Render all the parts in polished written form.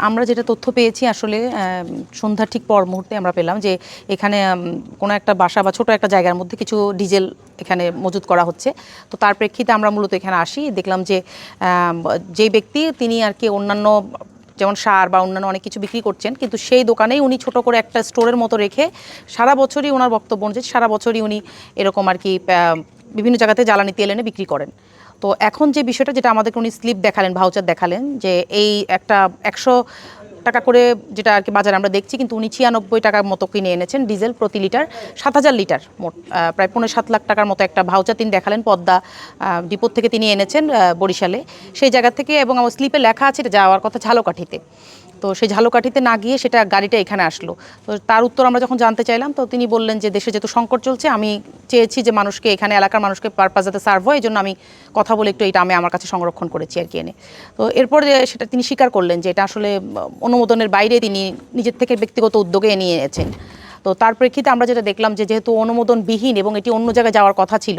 আমরা যেটা তথ্য পেয়েছি আসলে সন্ধ্যার ঠিক পর মুহূর্তে আমরা পেলাম যে এখানে কোনো একটা বাসা বা ছোট একটা জায়গার মধ্যে কিছু ডিজেল এখানে মজুত করা হচ্ছে। তো তার প্রেক্ষিতে আমরা মূলত এখানে আসি, দেখলাম যে যেই ব্যক্তি তিনি আর কি অন্যান্য যেমন সার বা অন্যান্য অনেক কিছু বিক্রি করছেন, কিন্তু সেই দোকানেই উনি ছোট করে একটা স্টোরের মতো রেখে সারা বছরই ওনার বক্তব্য অনুযায়ী সারা বছরই উনি এরকম আর কি বিভিন্ন জায়গাতে জ্বালানি তেল এনে বিক্রি করেন। তো এখন যে বিষয়টা যেটা আমাদেরকে উনি স্লিপ দেখালেন, ভাউচার দেখালেন যে এই একটা 100 টাকা করে যেটা আর কি বাজারে আমরা দেখছি, কিন্তু উনি 96 টাকার মতো কিনে এনেছেন ডিজেল প্রতি লিটার, 7,000 লিটার মোট প্রায় 5.7 লাখ টাকার মতো একটা ভাউচার তিনি দেখালেন। পদ্মা ডিপোর থেকে তিনি এনেছেন বরিশালে সেই জায়গা থেকে, এবং আমার স্লিপে লেখা আছে এটা যাওয়ার কথা ঝালকাঠিতে। তো সেই ঝালকাঠিতে না গিয়ে সেটা গাড়িটা এখানে আসলো। তো তার উত্তর আমরা যখন জানতে চাইলাম, তো তিনি বললেন যে দেশে যেহেতু সংকট চলছে, আমি চেয়েছি যে মানুষকে এখানে এলাকার মানুষকে পারপাস যাতে সার্ভ হয়, এই জন্য আমি কথা বলে একটু এটা আমি আমার কাছে সংরক্ষণ করেছি আর কি এনে। তো এরপর সেটা তিনি স্বীকার করলেন যে এটা আসলে অনুমোদনের বাইরে তিনি নিজের থেকে ব্যক্তিগত উদ্যোগে নিয়েছেন। তো তার প্রেক্ষিতে আমরা যেটা দেখলাম যে যেহেতু অনুমোদনবিহীন এবং এটি অন্য জায়গায় যাওয়ার কথা ছিল,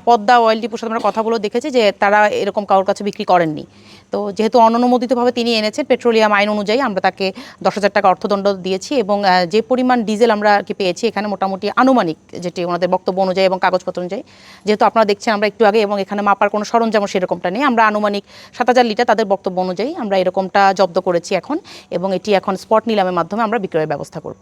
পদ্মা অয়েল ডিপোর সাথে আমরা কথা বলে দেখেছি যে তারা এরকম কারোর কাছে বিক্রি করেননি। তো যেহেতু অননুমোদিতভাবে তিনি এনেছেন, পেট্রোলিয়াম আইন অনুযায়ী আমরা তাকে 10,000 টাকা অর্থদণ্ড দিয়েছি, এবং যে পরিমাণ ডিজেল আমরা কি পেয়েছি এখানে মোটামুটি আনুমানিক, যেটি ওনাদের বক্তব্য অনুযায়ী এবং কাগজপত্র অনুযায়ী, যেহেতু আপনারা দেখছেন আমরা একটু আগে, এবং এখানে মাপার কোনো সরঞ্জাম সেরকমটা নেই, আমরা আনুমানিক 7,000 লিটার তাদের বক্তব্য অনুযায়ী আমরা এরকমটা জব্দ করেছি এখন, এবং এটি এখন স্পট নিলামের মাধ্যমে আমরা বিক্রয়ের ব্যবস্থা করব।